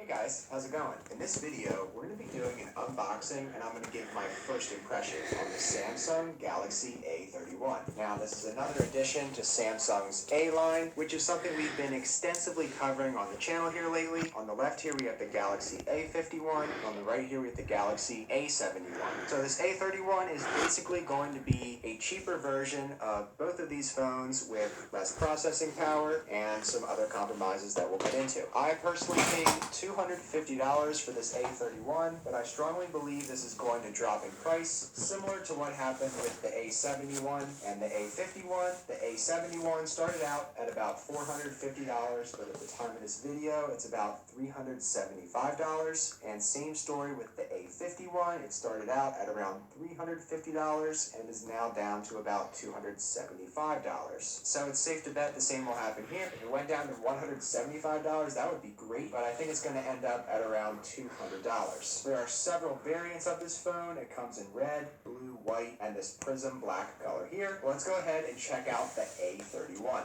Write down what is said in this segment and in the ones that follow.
Hey guys, how's it going? In this video, we're going to be doing an unboxing and I'm going to give my first impressions on the Samsung Galaxy A31. Now, this is another addition to Samsung's A line, which is something we've been extensively covering on the channel here lately. On the left here, we have the Galaxy A51. On the right here, we have the Galaxy A71. So this A31 is basically going to be a cheaper version of both of these phones with less processing power and some other compromises that we'll get into. I personally paid $250 for this A31, but I strongly believe this is going to drop in price, similar to what happened with the A71 and the A51. The A71 started out at about $450, but at the time of this video, it's about $375. And same story with the A51. It started out at around $350 and is now down to about $275. So it's safe to bet the same will happen here. If it went down to $175, that would be great, but I think it's going to end up at around $200. There are several variants of this phone. It comes in red, blue, white, and this prism black color here. Well, let's go ahead and check out the A31.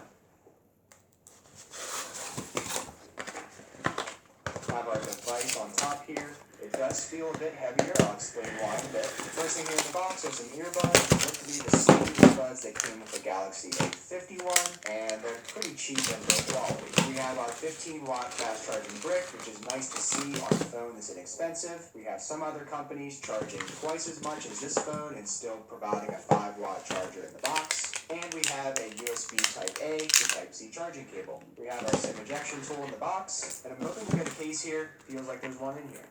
Have our device on top here. It does feel a bit heavier. I'll explain why in a bit. First thing here in the box are some earbuds. They look to be the same earbuds that came with the Galaxy A51, and they're pretty cheap in their quality. We have our 15-watt fast charging brick, which is nice to see on a phone that's inexpensive. We have some other companies charging twice as much as this phone and still providing a 5-watt charger in the box. And we have a USB Type-A to Type-C charging cable. We have our SIM ejection tool in the box, and I'm hoping we get a case here. Feels like there's one in here.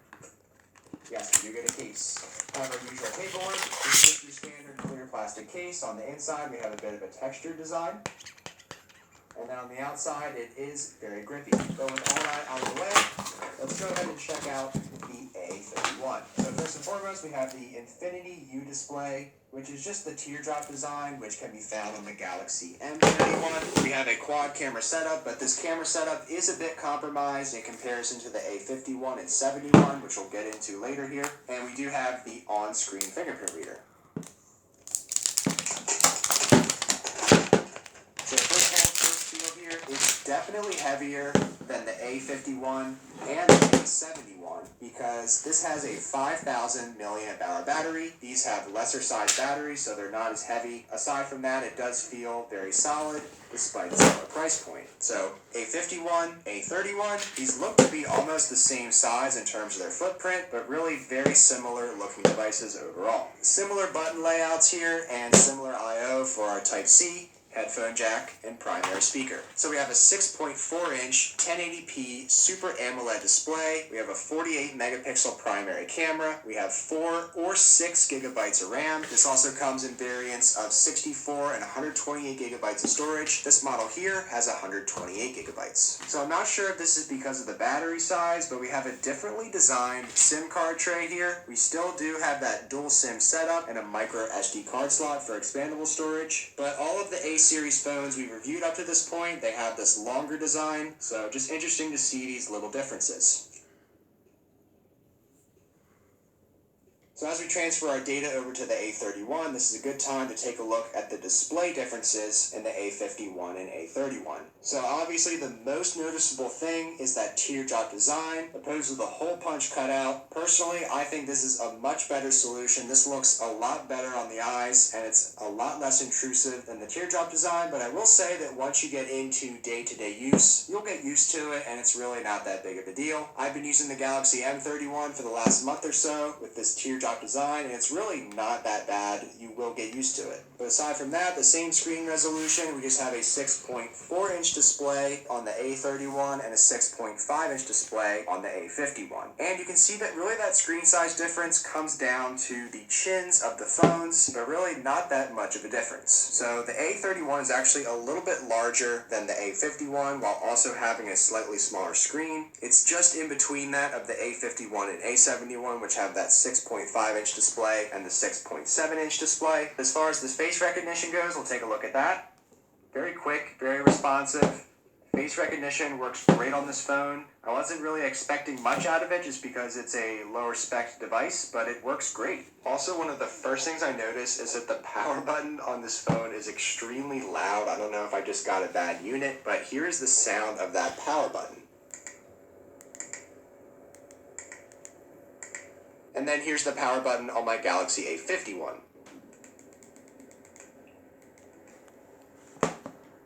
Yes, we do get a case. Have our usual paperwork. This is just your standard clear plastic case. On the inside, we have a bit of a textured design. And then on the outside, it is very grippy. But with all that out of the way, let's go ahead and check out the A31. So first and foremost, we have the Infinity U display, which is just the teardrop design, which can be found on the Galaxy M31. We have a quad camera setup, but this camera setup is a bit compromised in comparison to the A51 and 71, which we'll get into later here. And we do have the on-screen fingerprint reader. So first feel here, it's definitely heavier than the A51 and the A71 because this has a 5,000 milliamp hour battery. These have lesser size batteries, so they're not as heavy. Aside from that, it does feel very solid despite its lower price point. So A51, A31, these look to be almost the same size in terms of their footprint, but really very similar looking devices overall. Similar button layouts here and similar I/O for our Type-C, headphone jack, and primary speaker. So we have a 6.4-inch 1080p Super AMOLED display. We have a 48 megapixel primary camera. We have 4 or 6 gigabytes of RAM. This also comes in variants of 64 and 128 gigabytes of storage. This model here has 128 gigabytes. So I'm not sure if this is because of the battery size, but we have a differently designed SIM card tray here. We still do have that dual SIM setup and a micro SD card slot for expandable storage, but all of the A-series phones we've reviewed up to this point, they have this longer design, so just interesting to see these little differences. So as we transfer our data over to the A31, this is a good time to take a look at the display differences in the A51 and A31. So obviously the most noticeable thing is that teardrop design opposed to the hole punch cutout. Personally, I think this is a much better solution. This looks a lot better on the eyes and it's a lot less intrusive than the teardrop design, but I will say that once you get into day-to-day use, you'll get used to it and it's really not that big of a deal. I've been using the Galaxy M31 for the last month or so with this teardrop design, and it's really not that bad. You will get used to it. But aside from that, the same screen resolution, we just have a 6.4-inch display on the A31 and a 6.5-inch display on the A51. And you can see that really that screen size difference comes down to the chins of the phones, but really not that much of a difference. So the A31 is actually a little bit larger than the A51 while also having a slightly smaller screen. It's just in between that of the A51 and A71, which have that 6.5-inch display and the 6.7-inch display. As far as the face recognition goes, we'll take a look at that. Very quick, very responsive. Face recognition works great on this phone. I wasn't really expecting much out of it just because it's a lower spec device, but it works great. Also, one of the first things I noticed is that the power button on this phone is extremely loud. I don't know if I just got a bad unit, but here's the sound of that power button. And then here's the power button on my Galaxy A51.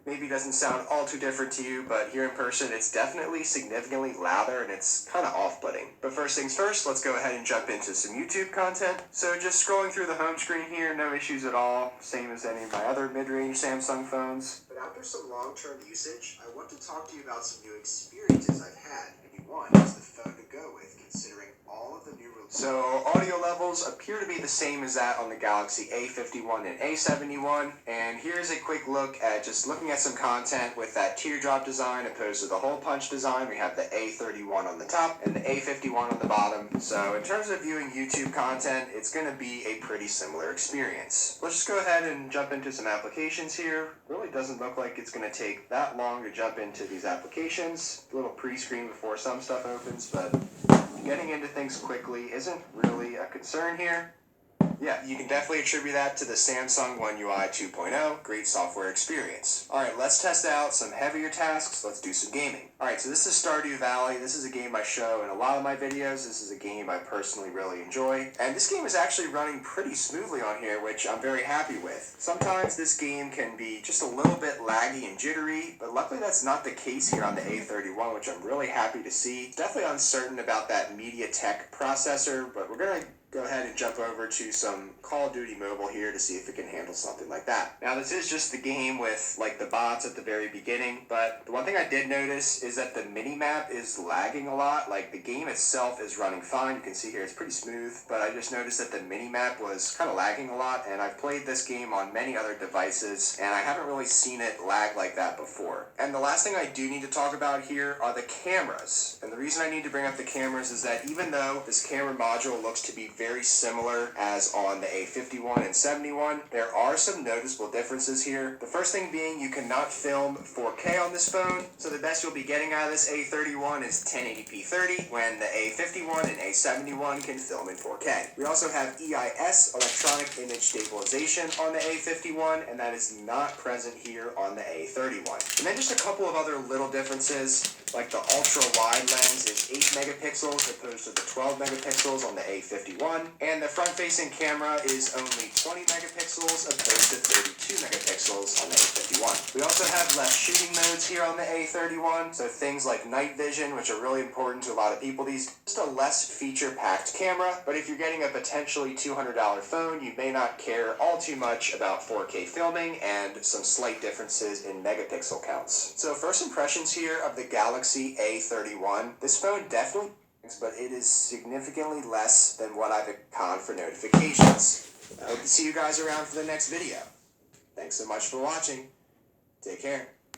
Maybe doesn't sound all too different to you, but here in person it's definitely significantly louder and it's kind of off-putting. But first things first, let's go ahead and jump into some YouTube content. So just scrolling through the home screen here, no issues at all, same as any of my other mid-range Samsung phones. But after some long-term usage, I want to talk to you about some new experiences I've had. Maybe one is the phone to go with, considering all of the new releases. So audio levels appear to be the same as that on the Galaxy A51 and A71, and here's a quick look at just looking at some content with that teardrop design opposed to the hole punch design. We have the A31 on the top and the A51 on the bottom. So in terms of viewing YouTube content, it's going to be a pretty similar experience. Let's just go ahead and jump into some applications here. Really doesn't look like it's going to take that long to jump into these applications. A little pre-screen before some stuff opens, but getting into things quickly isn't really a concern here. Yeah, you can definitely attribute that to the Samsung One UI 2.0. Great software experience. Alright, let's test out some heavier tasks. Let's do some gaming. Alright, so this is Stardew Valley. This is a game I show in a lot of my videos. This is a game I personally really enjoy. And this game is actually running pretty smoothly on here, which I'm very happy with. Sometimes this game can be just a little bit laggy and jittery, but luckily that's not the case here on the A31, which I'm really happy to see. Definitely uncertain about that MediaTek processor, but we're going to go ahead and jump over to some Call of Duty Mobile here to see if it can handle something like that. Now this is just the game with like the bots at the very beginning, but the one thing I did notice is that the mini-map is lagging a lot. Like the game itself is running fine, you can see here it's pretty smooth, but I just noticed that the mini-map was kind of lagging a lot, and I've played this game on many other devices, and I haven't really seen it lag like that before. And the last thing I do need to talk about here are the cameras. And the reason I need to bring up the cameras is that even though this camera module looks to be very similar as on the A51 and 71, there are some noticeable differences here. The first thing being you cannot film 4K on this phone, so the best you'll be getting out of this A31 is 1080p 30, when the A51 and A71 can film in 4K. We also have EIS, Electronic Image Stabilization, on the A51, and that is not present here on the A31. And then just a couple of other little differences, like the ultra-wide lens is 8 megapixels opposed to the 12 megapixels on the A51, and the front-facing camera is only 20 megapixels opposed to 32 megapixels on the A51. We also have less shooting modes here on the A31, so things like night vision, which are really important to a lot of people these days. Just a less feature-packed camera, but if you're getting a potentially $200 phone, you may not care all too much about 4K filming and some slight differences in megapixel counts. So first impressions here of the Galaxy A31. This phone definitely, but it is significantly less than what I've conned for notifications. I hope to see you guys around for the next video. Thanks so much for watching. Take care.